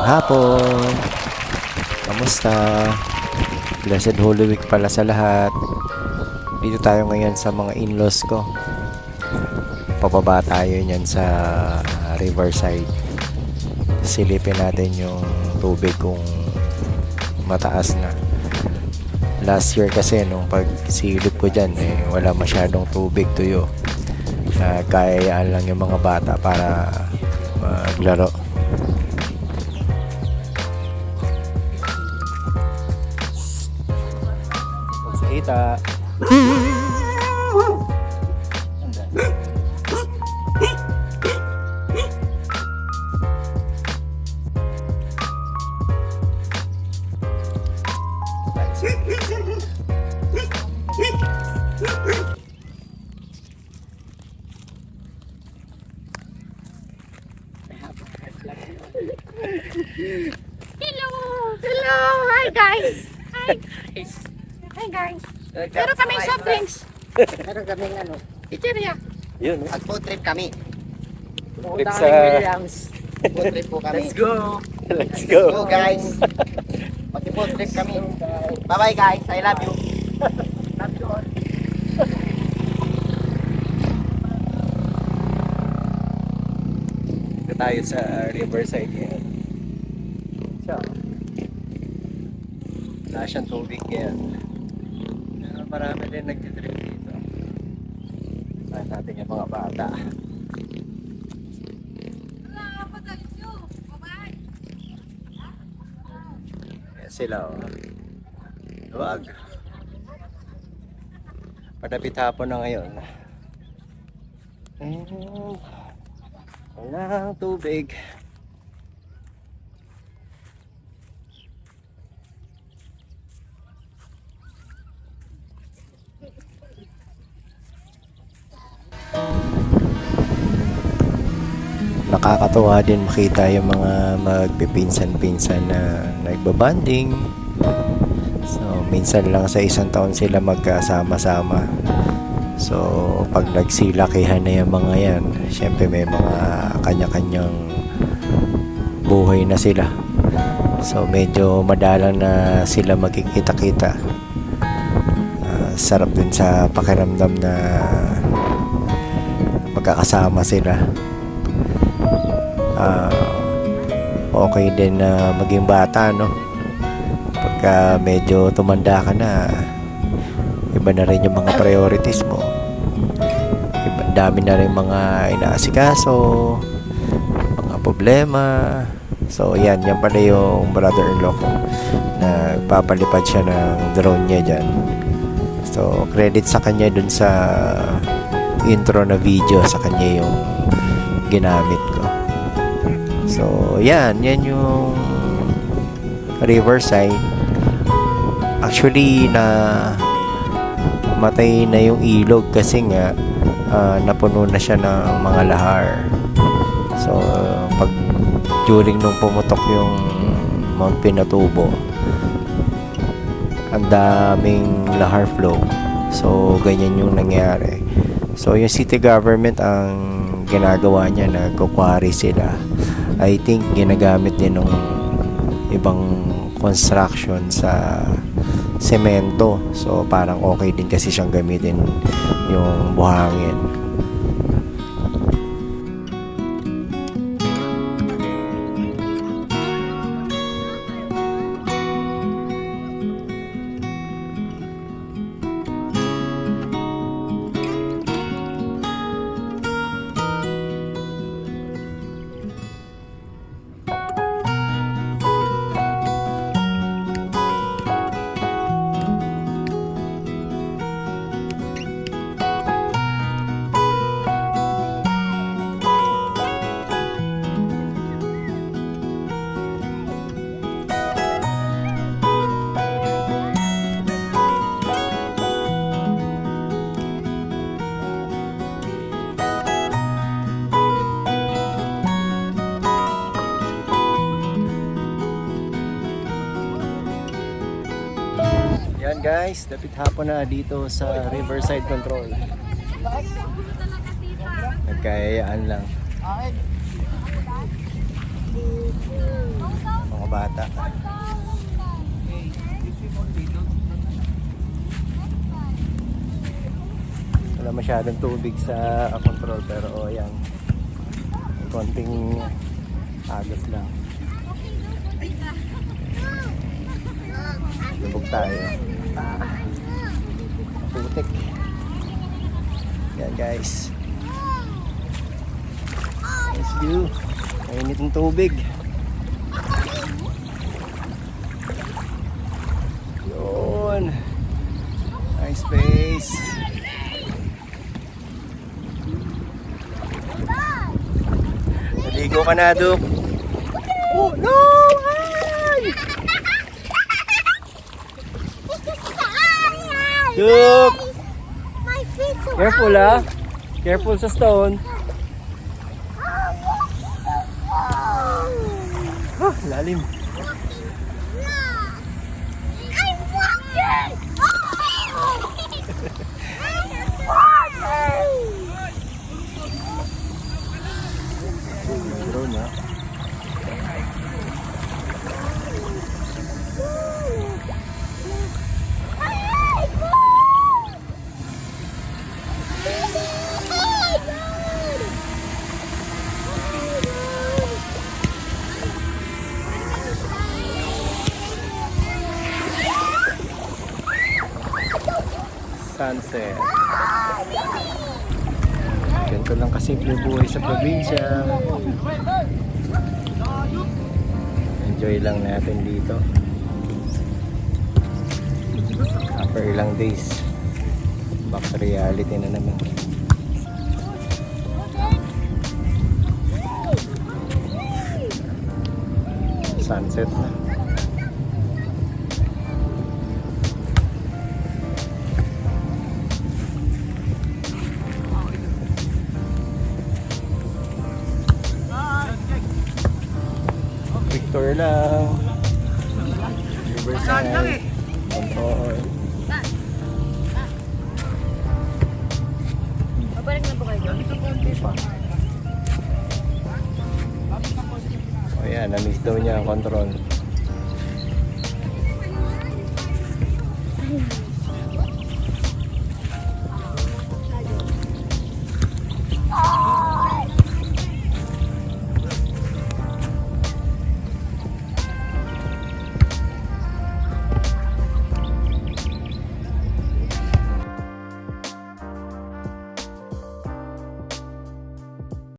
hapon. Kamusta? Blessed Holy Week pala sa lahat. Dito tayo ngayon sa mga in-laws ko. Pababa tayo niyan sa Riverside. Silipin natin yung tubig kung mataas na. Last year kasi nung pagsilip ko dyan wala masyadong tubig, tuyo. Kayaan lang yung mga bata para maglaro. Kita. Hello! Hi guys! Hi guys! Meron kaming soft drinks. Meron kaming Pizzeria. Yun. Mag-food trip kami. Trip sa... Williams. Food trip po kami. Let's go! Let's Go go! guys! Mag-food trip kami. Bye-bye guys. I love you. Love you all. Dito tayo sa Riverside ngayon. So, wala siyang tubig ngayon. Marami din nagtitrip dito. Saan natin yung mga bata. Ayan sila Luwag. Padapit hapon na ngayon. Walang tubig. Nakakatuwa din makita yung mga magpipinsan-pinsan na nagbabanding. So, minsan lang sa isang taon sila magkasama-sama. So, pag nagsilakihan na yung mga yan, syempre may mga kanya-kanyang buhay na sila. So, medyo madalang na sila magkikita-kita. Sarap din sa pakiramdam na magkakasama sila. Okay din na maging bata, no? Pagka medyo tumanda ka na, iba na rin yung mga priorities mo. Dami na rin mga inaasikaso, mga problema. So yan pala yung brother-in-law ko na papalipad siya ng drone niya dyan. So credit sa kanya dun sa intro na video, sa kanya yung ginamit ko. So yan yung Riverside. Actually matay na yung ilog kasi nga napuno na siya ng mga lahar. So pag during nung pumutok yung Mount Pinatubo, ang daming lahar flow. So ganyan yung nangyari. So yung city government ang ginagawa niya, nagkukwari sila. I think ginagamit din ng ibang construction sa semento. So parang okay din kasi siyang gamitin yung buhangin. Yan guys, dapit hapon na dito sa Riverside Control. Nagkayayaan lang. mga bata. Wala masyadong tubig sa control pero yan. May konting agos lang. Lubog tayo. Putik. Yan guys. Nice view. Mainit ng tubig. Yun. Nice space. Naligo ka na, Duk. Oh, no! Ay! Duk! My feet so Careful ah. Careful sa stone. Ah, lalim. I'm walking! Drone ah. Sunset. Ganito lang kasimple buhay sa probinsya. Enjoy lang natin dito. After ilang days, back to reality na naman. Sunset na. Victor lang. Riverside. Control. Babalik na po kayo. O yan, na-miss daw niya ang control.